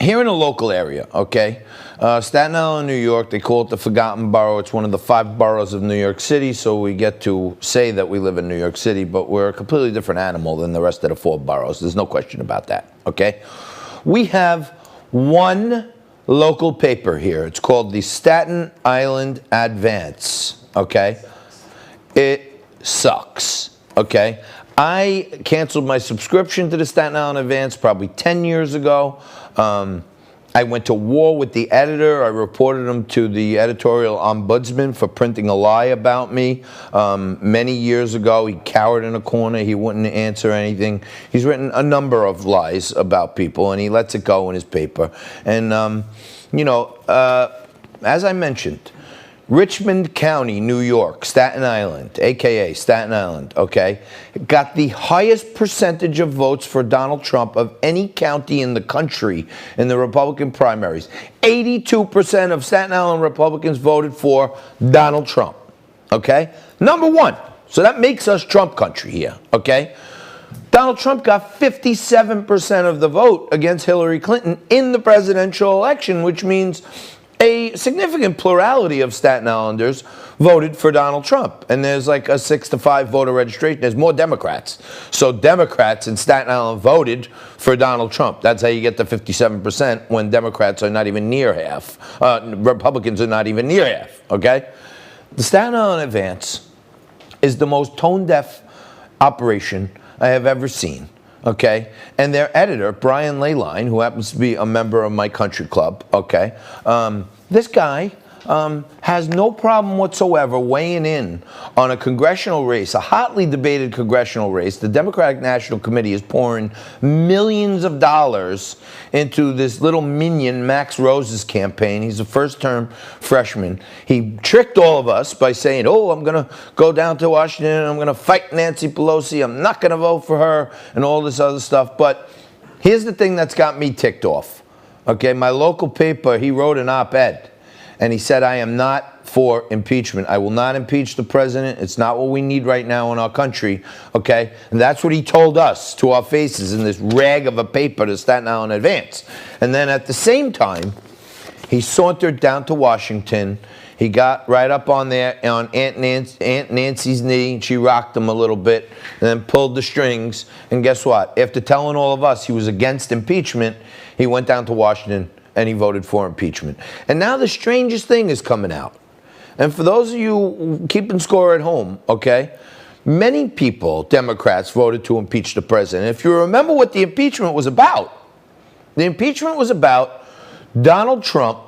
here in a local area, okay? Staten Island, New York, they call it the Forgotten Borough. It's one of the 5 boroughs of New York City, so we get to say that we live in New York City, but we're a completely different animal than the rest of the 4 boroughs. There's no question about that, okay? We have one local paper here. It's called the Staten Island Advance, okay? It sucks, okay? I canceled my subscription to the Staten Island Advance probably 10 years ago. I went to war with the editor. I reported him to the editorial ombudsman for printing a lie about me. Many years ago, he cowered in a corner. He wouldn't answer anything. He's written a number of lies about people, and he lets it go in his paper. And, you know, as I mentioned, Richmond County, New York, Staten Island, a.k.a. Staten Island, okay, got the highest percentage of votes for Donald Trump of any county in the country in the Republican primaries. 82% of Staten Island Republicans voted for Donald Trump, okay? Number 1. So that makes us Trump country here, okay? Donald Trump got 57% of the vote against Hillary Clinton in the presidential election, which means a significant plurality of Staten Islanders voted for Donald Trump. And there's like a 6-5 voter registration. There's more Democrats. So Democrats in Staten Island voted for Donald Trump. That's how you get to 57% when Democrats are not even near half. Republicans are not even near half, okay? The Staten Island Advance is the most tone-deaf operation I have ever seen. Okay, and their editor, Brian Leyline, who happens to be a member of my country club, okay, this guy has no problem whatsoever weighing in on a congressional race, a hotly debated congressional race. The Democratic National Committee is pouring millions of dollars into this little minion, Max Rose's campaign. He's a first-term freshman. He tricked all of us by saying, oh, I'm going to go down to Washington and I'm going to fight Nancy Pelosi. I'm not going to vote for her and all this other stuff. But here's the thing that's got me ticked off. Okay, my local paper, he wrote an op-ed. And he said, I am not for impeachment. I will not impeach the president. It's not what we need right now in our country, okay? And that's what he told us to our faces in this rag of a paper, the Staten Island Advance. And then at the same time, he sauntered down to Washington. He got right up on there on Aunt Nancy's knee, and she rocked him a little bit, and then pulled the strings. And guess what? After telling all of us he was against impeachment, he went down to Washington and he voted for impeachment. And now the strangest thing is coming out. And for those of you keeping score at home, okay, many people, Democrats, voted to impeach the president. If you remember what the impeachment was about Donald Trump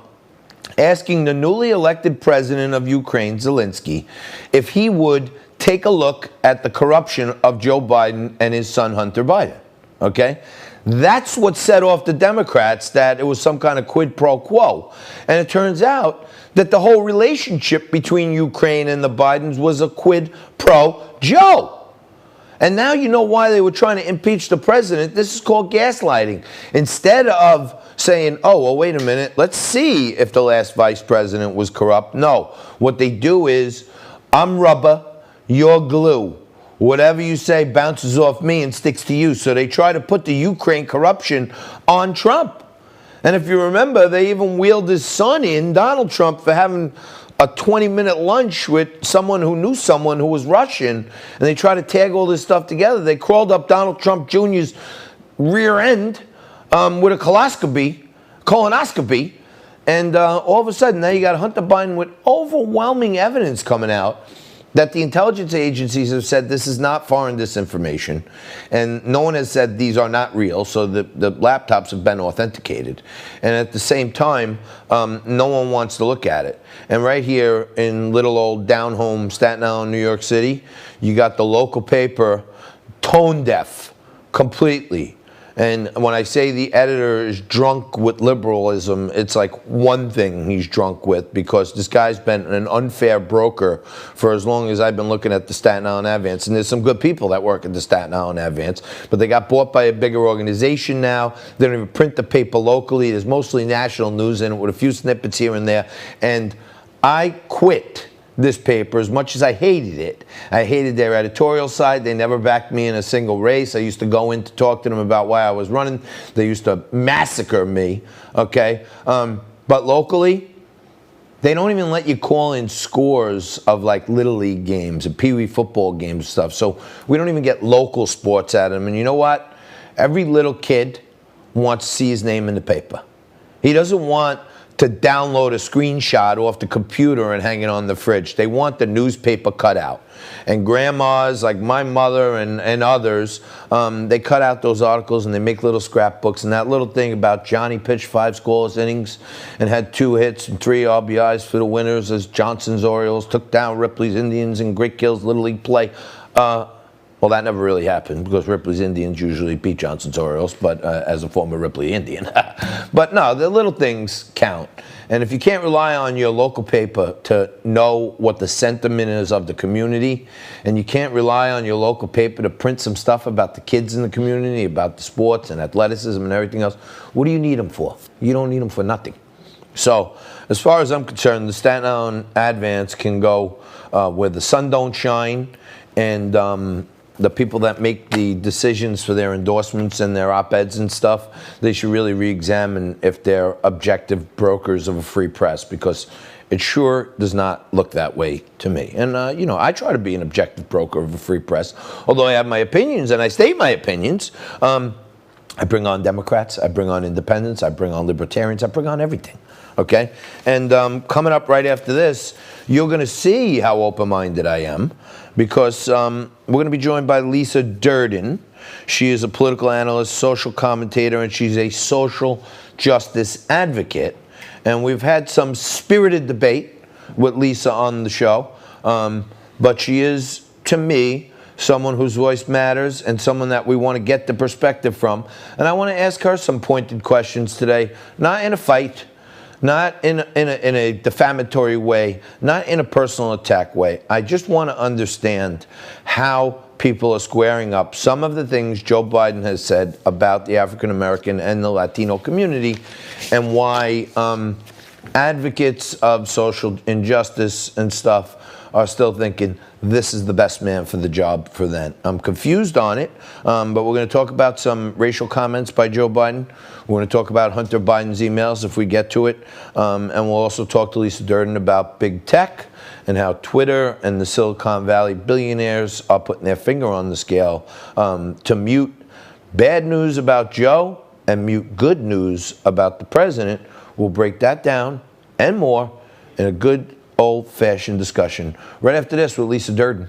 asking the newly elected president of Ukraine, Zelensky, if he would take a look at the corruption of Joe Biden and his son, Hunter Biden, okay? That's what set off the Democrats, that it was some kind of quid pro quo. And it turns out that the whole relationship between Ukraine and the Bidens was a quid pro Joe. And now you know why they were trying to impeach the president. This is called gaslighting. Instead of saying, oh, well, wait a minute, let's see if the last vice president was corrupt. No, what they do is, I'm rubber, you're glue. Whatever you say bounces off me and sticks to you. So they try to put the Ukraine corruption on Trump. And if you remember, they even wheeled his son in, Donald Trump, for having a 20-minute lunch with someone who knew someone who was Russian. And they tried to tag all this stuff together. They crawled up Donald Trump Jr.'s rear end with a colonoscopy. And all of a sudden, now you got Hunter Biden with overwhelming evidence coming out that the intelligence agencies have said this is not foreign disinformation, and no one has said these are not real, so the laptops have been authenticated. And at the same time, no one wants to look at it. And right here in little old down-home Staten Island, New York City, you got the local paper tone deaf completely. And when I say the editor is drunk with liberalism, it's like one thing he's drunk with, because this guy's been an unfair broker for as long as I've been looking at the Staten Island Advance. And there's some good people that work at the Staten Island Advance, but they got bought by a bigger organization now. They don't even print the paper locally. There's mostly national news in it with a few snippets here and there. And I quit this paper as much as I hated it. I hated their editorial side. They never backed me in a single race. I used to go in to talk to them about why I was running. They used to massacre me, okay? But locally, they don't even let you call in scores of like Little League games and Pee Wee football games and stuff. So we don't even get local sports at them. And you know what? Every little kid wants to see his name in the paper. He doesn't want to download a screenshot off the computer and hang it on the fridge. They want the newspaper cut out. And grandmas like my mother and others, they cut out those articles and they make little scrapbooks. And that little thing about Johnny pitched 5 scoreless innings and had 2 hits and 3 RBIs for the winners as Johnson's Orioles took down Ripley's Indians in Great Kills Little League play. Well, that never really happened because Ripley's Indians usually beat Johnson's Orioles, but as a former Ripley Indian. But no, the little things count. And if you can't rely on your local paper to know what the sentiment is of the community, and you can't rely on your local paper to print some stuff about the kids in the community, about the sports and athleticism and everything else, what do you need them for? You don't need them for nothing. So, as far as I'm concerned, the Staten Island Advance can go where the sun don't shine, and the people that make the decisions for their endorsements and their op-eds and stuff, they should really re-examine if they're objective brokers of a free press, because it sure does not look that way to me. And, you know, I try to be an objective broker of a free press, although I have my opinions and I state my opinions. I bring on Democrats, I bring on independents, I bring on libertarians, I bring on everything. Okay? And coming up right after this, you're going to see how open-minded I am, because we're going to be joined by Lisa Durden. She is a political analyst, social commentator, and she's a social justice advocate. And we've had some spirited debate with Lisa on the show, but she is, to me, someone whose voice matters and someone that we want to get the perspective from. And I want to ask her some pointed questions today, not in a fight, not in a defamatory way, not in a personal attack way. I just want to understand how people are squaring up some of the things Joe Biden has said about the African American and the Latino community, and why advocates of social injustice and stuff are still thinking this is the best man for the job for them. I'm confused on it, but we're going to talk about some racial comments by Joe Biden. We're going to talk about Hunter Biden's emails if we get to it, and we'll also talk to Lisa Durden about big tech and how Twitter and the Silicon Valley billionaires are putting their finger on the scale to mute bad news about Joe and mute good news about the president. We'll break that down and more in a good old-fashioned discussion right after this with Lisa Durden.